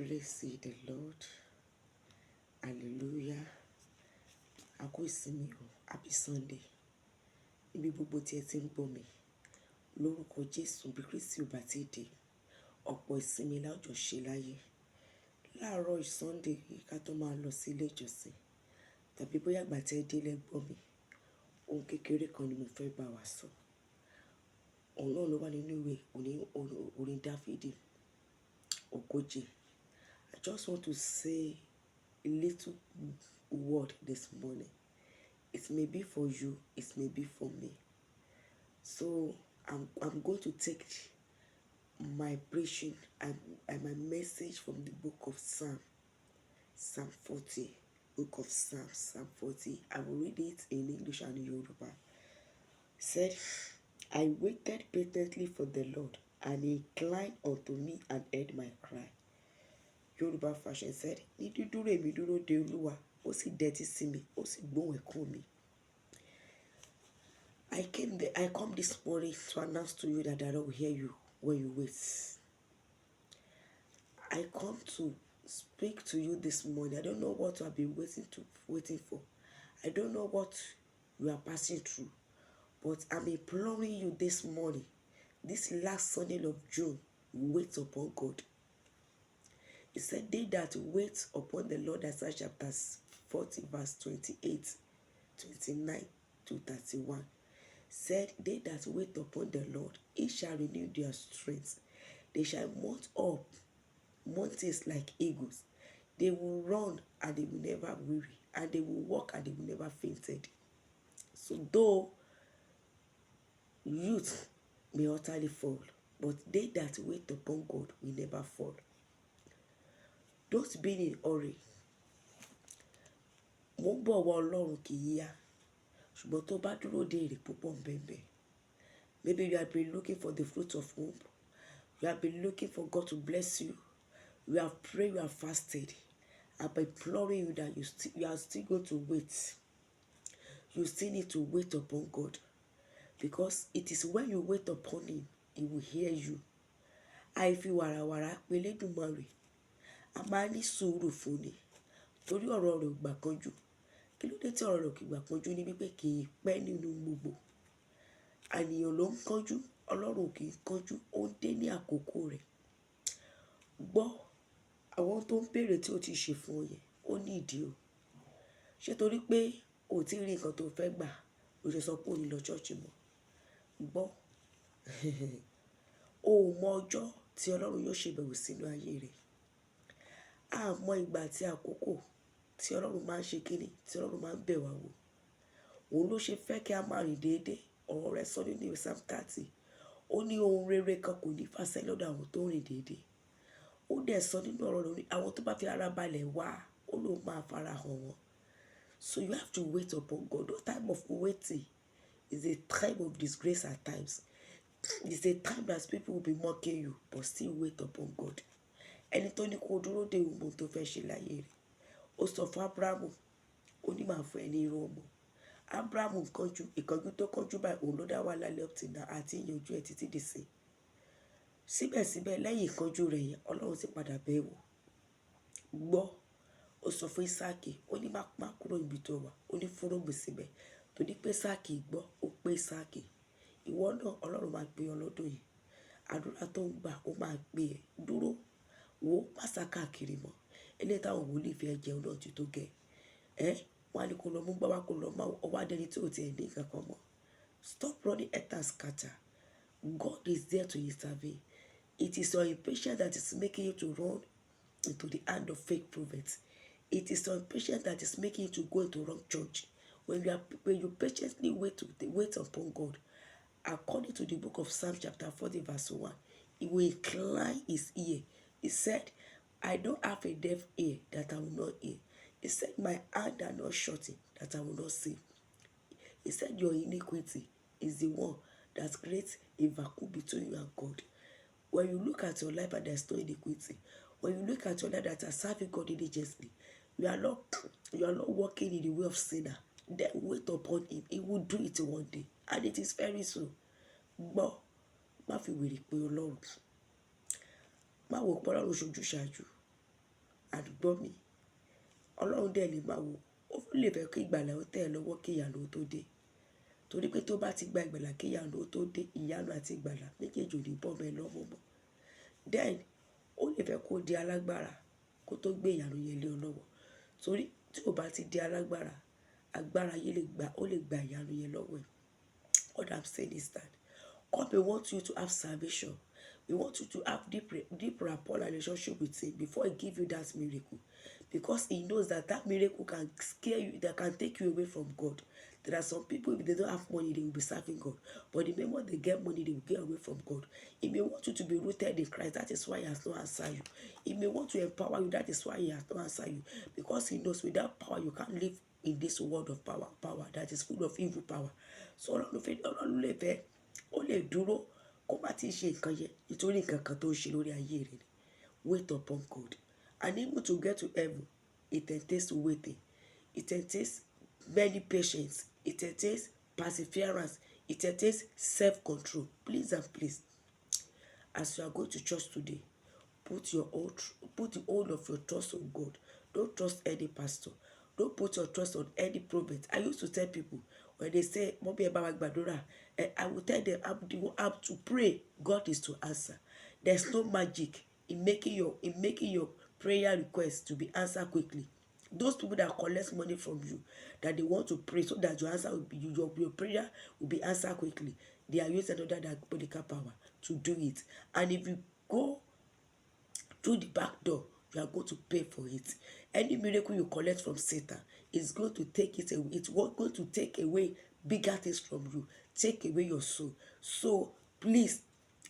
Praise ye the Lord. Hallelujah. A kú ìsinmi o. Happy Sunday. Ibi gbogbo tí ẹ ti ń gbọ́ mi. Lórúkọ Jésù bí Kristi ò bá ti dé. Ọ̀pọ̀ ìsinmi láòjọ́ ṣe láyé. Láàárọ̀ Sunday yìí ká tó máa lọ sí ilé ìjọsìn. Tàbí bóyá ìgbà tí ẹ dé lẹ́gbọ́ mi. Ohun kékeré kan ni mo fẹ́ bá wa sọ. Òun náà ló wà nínú ìwé orin Dáfídì ogójì. I just want to say a little word this morning. It may be for you, it may be for me. So I'm going to take my preaching and my message from the book of Psalm 40. Book of Psalm 40. I will read it in English and Yoruba. It said, I waited patiently for the Lord, and he inclined unto me and heard my cry. Yoruba fashion said, ní dídúró èmi dúró de Olúwa, ó sì dẹ́tí sí mi, ó sì gbóhùn ẹkún mi. I come this morning to announce to you that the Lord will hear you when you wait. I come to speak to you this morning. I don't know what you have been waiting for. I don't know what you are passing through, but I'm imploring you this morning, this last Sunday of June, wait upon God. He said, they that wait upon the Lord, Isaiah chapter 40, verse 28, 29 to 31. Said, they that wait upon the Lord, he shall renew their strength. They shall mount up mountains like eagles. They will run and they will never weary, and they will walk and they will never fainted. So though youth may utterly fall, but they that wait upon God will never fall. Don't be in a hurry. Mo ń bọ̀ wá Ọlọ́run kì í yá. Ṣùgbọ́n tó bá dúró de èrè púpọ̀ ńbẹ̀ńbẹ̀. Maybe you have been looking for the fruit of womb. You have been looking for God to bless you. You have prayed, you have fasted. I'm imploring you that you are still going to wait. You still need to wait upon God. Because it is when you wait upon Him, He will hear you. Àìfi wàràwàrà pe Elédùmarè. A máa ní sùúrù fún ni. Torí ọ̀rọ̀ rẹ̀ ò gbà kánjú. Kí ló dé tí ọ̀rọ̀ rẹ̀ kì í gbà kánjú ní wípé kì í pẹ́ nínú gbogbo. Àníyàn ló ń kánjú, Ọlọ́run kì í kánjú, ó ń dé ní àkókò rẹ̀. Gbọ́ àwọn tó ń béèrè tí ó ti ṣe fún ọ yẹn, ó ní ìdí o. Ṣé torí pé o ti rí nǹkan tó fẹ́ gbà, o ṣe sọ pé o ní lọ ṣọ́ọ̀ṣì mọ́? Gbọ́ o ò mọ ọjọ́ tí Ọlọ́run yóò ṣe bẹ̀wò sínú ayé rẹ̀. A mọ ìgbà àti àkókò tí Ọlọ́run máa ń ṣe kíni, tí Ọlọ́run máa ń bẹ̀ wá wò. Òun ló ṣe fẹ́ kí a máa rìn déédéé. Ọ̀rọ̀ rẹ̀ sọ nínú ìwé Psalm 30. Ó ní ohun rere kan kò ní fàsẹ́ lọ́dọ̀ àwọn tó ń rìn déédéé. Ó dẹ̀ sọ nínú ọ̀rọ̀ rẹ̀, àwọn tó bá fi ara balẹ̀ wá, ó ló máa fara hàn wọ́n. So you have to wait upon God. No time of waiting is a time of disgrace at times. It's a time that people will be mocking you, but still wait upon God. Ẹni tó ní kó dúró de ohun tó fẹ́ ṣe láyé rẹ̀. Ó sọ fún Ábúráhámù, ó ní màá fún ẹ ní irú ọmọ. Ábúráhámù ìkánjú tó kánjú báyìí, òun ló dá wà lálẹ́ up till now àti ìyànjú ẹ̀ títí dìsìn. Síbẹ̀síbẹ̀ lẹ́yìn ìkánjú rẹ̀ yẹn, Ọlọ́run ti padà bẹ̀ wò. Gbọ́, ó sọ fún Ísáàkì, ó ní má kúrò níbi tó wà, ó ní fúnrúgbìn síbẹ̀. Torí pé Ísáàkì gbọ́, ó pé Ísáàkì. Ìwọ náà Ọlọ́run máa gbé ọ lọ́dún yìí. Àdúrà tó ń gbà, ó máa gbé ẹ. Dúró, wò ó, má sá káàkiri mọ́. Eléyìí táwọn wòlíì fi ẹ jẹun náà ti tó gẹ́. Wọ́n á ní kó lọ mú gbá wá kó lọ máa ọwọ́ adẹni tí ò ti ẹ̀ ní kankan mọ́. Stop running head and scatter. God is there to intervene. It is your impatience that is making you to run into the hand of fake prophets. It is your impatience that is making you to go into wrong church. When you patiently wait upon God, according to the book of Psalm chapter 40 verse 1, He will incline His ear. He said, I don't have a deaf ear that I will not hear. He said, my hand are not shortened that I will not see. He said, your iniquity is the one that creates a vacuum between you and God. When you look at your life and there's no iniquity, when you look at your life that are serving God diligently, you are not walking in the way of sinner, then wait upon Him. He will do it one day, and it is very soon. Gbọ́, má fi wèrè pé Ọlọ́run. Má wò pé Ọlọ́run ṣojú ṣáájú. àdúgbò mi ọlọ́run dẹ̀ lè máa wò ó lè fẹ́ kí ìgbàlà ó tẹ̀ ẹ́ lọ́wọ́ kí ìyanu ó tó dé torí pé tó bá ti gba ìgbàlà kí ìyanu ó tó dé ìyanu àti ìgbàlà méjèèjì ò ní bọ́ ọmọ ẹ lọ́mọ mọ́ then ó lè fẹ́ kó di alágbára kó tó gbé ìyanu yẹn lé ọ lọ́wọ́ torí tí ò bá ti di alágbára agbára yẹn lè gba ìyanu yẹn lọ́wọ́ ẹ. What I'm saying is that God may want you to have salvation. We want you to have deep rapport and relationship with Him before He give you that miracle, because He knows that miracle can scare you, that can take you away from God. There are some people, if they don't have money, they will be serving God, but the moment they get money, they will get away from God. He may want you to be rooted in Christ. That is why He has not answered you. He may want to empower you. That is why He has not answered you, because He knows without power you can't live in this world of power that is full of evil power. So Ọlọ́run lè fẹ́ ó lè dúró kó má ti ṣe nǹkan yẹn nítorí nǹkan kan tó ń ṣe lórí ayé rẹ ni. Wait upon God, and even to get to heaven it entails waiting, it entails many patience, it entails perseverance, it entails self-control. Please and please, as you are going to church today, put the whole of your trust on God. Don't trust any pastor. Don't put your trust on any prophet. I used to tell people when they say, Mommy Baba Gbadura, I will tell them I'm to pray. God is to answer. There's no magic in making your prayer request to be answered quickly. Those people that collect money from you, that they want to pray so that your answer will be your prayer will be answered quickly, they are using another diabolical power to do it. And if you go through the back door, you are going to pay for it. Any miracle you collect from Satan is going to take it away. It's going to take away bigger things from you, take away your soul. So please,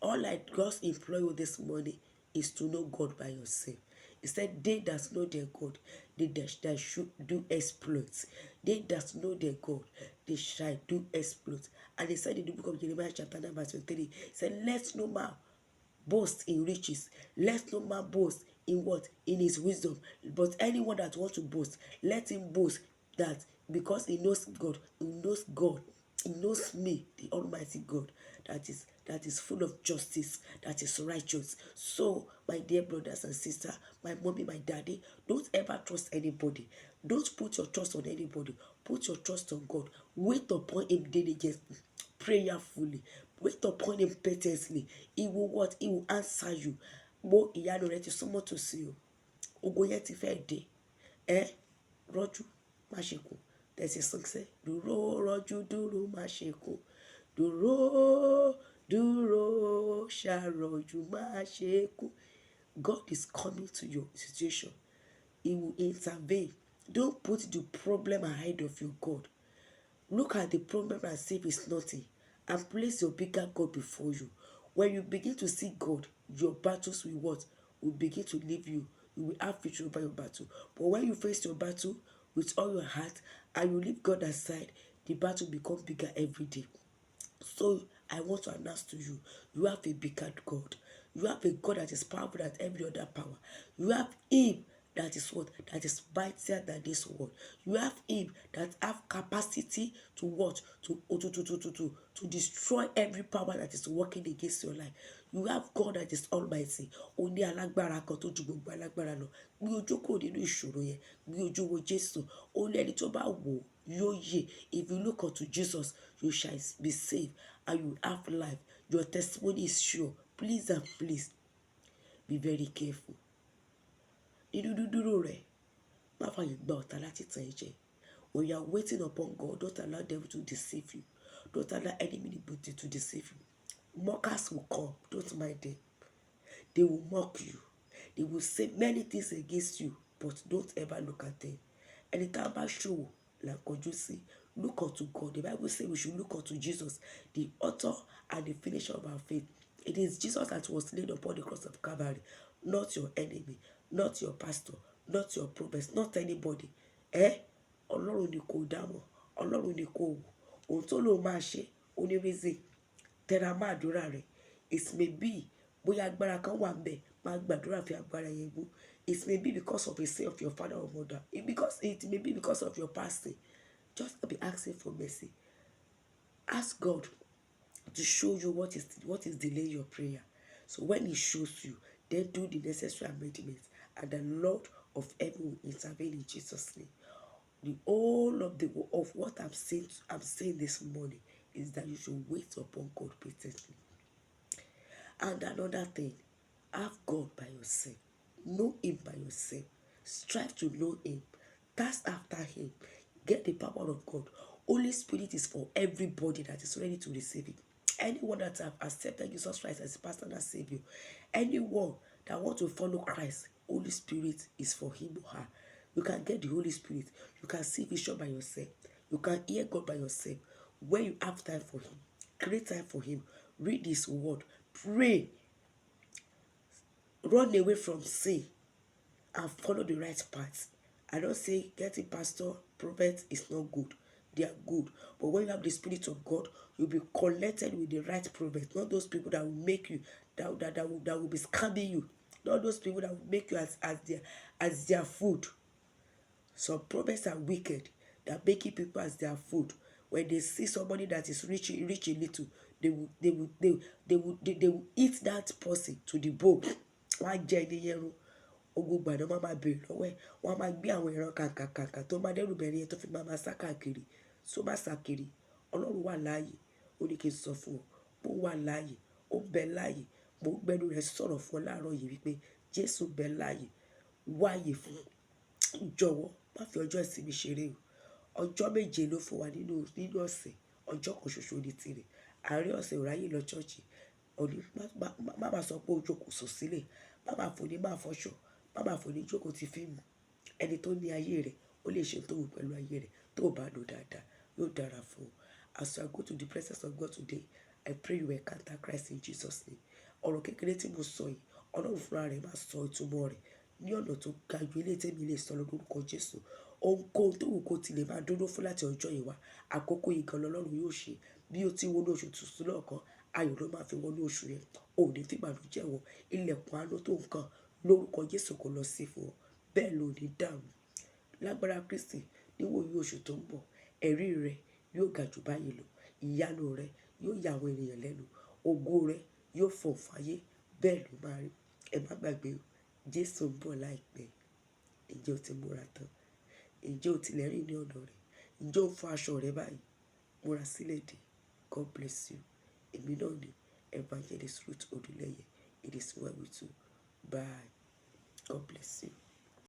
all I just implore you this morning is to know God by yourself. He said, they that know their God, they that should do exploits. They that know their God, they shall do exploits. And he said in the book of Jeremiah chapter 9 verse 23, he said, let no man boast in riches. Let no man boast in what? In his wisdom. But anyone that wants to boast, let him boast that because he knows God, he knows me, the Almighty God, that is full of justice, that is righteous. So, my dear brothers and sisters, my mommy, my daddy, don't ever trust anybody. Don't put your trust on anybody. Put your trust on God. Wait upon Him diligently, prayerfully. Wait upon Him patiently. He will what? He will answer you. Mo ìyanu rẹ ti súnmọ́ tòsí o. Ogo yẹn ti fẹ́ dé. Rọ́jú má ṣe kú. There's a song say, dúró rọ́jú dúró má ṣe kú. Dúró ṣàròjù má ṣe kú. God is coming to your situation. He will intervene. Don't put the problem ahead of your God. Look at the problem and see if it's nothing, and place your bigger God before you. When you begin to see God, your battles will begin to leave you. You will have victory over your battle. But when you face your battle with all your heart and you leave God aside, the battle becomes bigger every day. So I want to announce to you, you have a bigger God. You have a God that is powerful than every other power. You have Him that is what? That is mightier than this world. You have Him that have capacity to what? To destroy every power that is working against your life. You have God that is almighty. Ó ní alágbára kan tó ju gbogbo alágbára lọ. Gbé ojú kò nínú ìṣòro yẹn. Gbé ojú wo Jésù. Ó ní ẹni tó bá wò yóò yè. If you look unto Jesus, you shall be saved and you have life. Your testimony is sure. Please and please, be very careful. Nínú dúdúró rẹ̀, má fààyè gba ọ̀tá láti tàn ẹ́ jẹ. When you are waiting upon God, don't allow them to deceive you. Don't allow anybody to deceive you. Mockers will come. Don't mind them. They will mock you. They will say many things against you, but don't ever look at them. Anytime I show, like God you see, look unto God. The Bible says we should look unto Jesus, the author and the finisher of our faith. It is Jesus that was laid upon the cross of Calvary, not your enemy, not your pastor, not your prophet, not anybody. Ọlọ́run ni kò dámọ̀, Ọlọ́run ni kò wò. Ohun tó lò máa ṣe, ó ní reason. Tẹra mọ́ àdúrà rẹ̀. It may be bóyá agbára kan wà ńbẹ̀, máa gbàdúrà fi agbára yẹn mú. It may be because of a sin of your father or mother. It may be because of your past. Just be asking for mercy. Ask God to show you what is delaying your prayer. So when He shows you, then do the necessary amendments, and the Lord of heaven will intervene in Jesus' name. The whole of what I'm saying this morning is that you should wait upon God patiently. And another thing, have God by yourself. Know Him by yourself. Strive to know Him. Task after Him. Get the power of God. Holy Spirit is for everybody that is ready to receive it. Anyone that have accepted Jesus Christ as a personal Savior, anyone that want to follow Christ, Holy Spirit is for him or her. You can get the Holy Spirit. You can see vision by yourself. You can hear God by yourself. When you have time for Him, create time for Him. Read His word. Pray. Run away from sin and follow the right path. I don't say getting pastor, prophet is not good. They are good. But when you have the Spirit of God, you'll be connected with the right prophet. Not those people that will make you, that will be scamming you. Not those people that will make you as their food. Some prophets are wicked. They are making people as their food. When they see somebody that is rich a little, they will eat that person to the bone. Wọ́n á jẹ ẹni yẹn run. Ogun gbàdán máa máa bèrè lọ́wọ́ ẹ̀. Wọ́n á máa gbé àwọn ìran kàǹkàǹkà tó máa dẹ́rù bẹ̀rẹ̀ yẹn tó fi máa sá káàkiri. So má sá kiri. Ọlọ́run wà láàyè. Ó ní kí n sọ fún ọ. Mo wà láàyè. Ó bẹ láàyè. Mo gbẹ́nu rẹ̀ sọ̀rọ̀ fún ọ láàárọ̀ yìí wípé Jésù bẹ láàyè. Wáyè fún jọ̀wọ́ má fi ọjọ́ ìsinmi ṣeré o. Ọjọ́ méje ló fún wa nínú ọ̀sẹ̀. Ọjọ́ kan ṣoṣo ní tirẹ̀. Àárín ọ̀sẹ̀ ò ráyè lọ ṣọ́ọ̀ṣì. Òní má máa sọ pé o jókòó sùn sílẹ̀. Má máa fò ní máa fọṣọ. Má máa fò ní jókòó ti fíìmù. Ẹni tó ní ayé rẹ̀ ó lè ṣe tó wù pẹ̀lú ayé rẹ̀ tó bá lò dáadáa. Yóò dára fún ọ. As you go to the presence of God today, I pray you will encounter Christ in Jesus' name. Ọ̀rọ̀ kékeré tí mo sọ yìí, Ọlọ́run fúnra rẹ̀ máa sọ ìtumọ̀ rẹ̀ ní ọ̀nà tó ga ju ilé tèmi lè sọ lórúkọ Jésù. Ohunkóhun tó wù kó tilẹ̀ máa dúró fún láti ọjọ́ yìí wá, àkókò yìí gan lọ́lọ́run yóò ṣe. Bí o ti wọnú oṣù tuntun náà kan, ayọ̀ ló máa fi wọnú oṣù yẹn. O ò ní fi ìbànújẹ́ wọ ilẹ̀kùn àánú tó nǹkan lórúkọ Jésù kò lọ sí fún ọ. Bẹ́ẹ̀ ló ní dàrú. Lágbára Kristi níwòyí oṣù tó ń bọ̀, ẹ̀rí rẹ yóò ga jù báyìí lọ. Ìyanu rẹ yóò yà àwọn ènìyàn lẹ́nu. Ògo rẹ yóò fọ̀ fáyé. Bẹ́ẹ̀ ló máa rí. Ẹ má gbàgbé o. Jésù ń bọ̀ láìpẹ́. Ǹjẹ́ o ti múra tán? Ǹjẹ́ o tilẹ̀ rìn ní ọ̀nà rẹ̀? Ǹjẹ́ o fọ aṣọ rẹ báyìí? Múra sílẹ̀ dé. God bless you. Èmi náà ni Evangelist Ruth Odúlẹ̀yẹ. It is well with you. Bye. God bless you.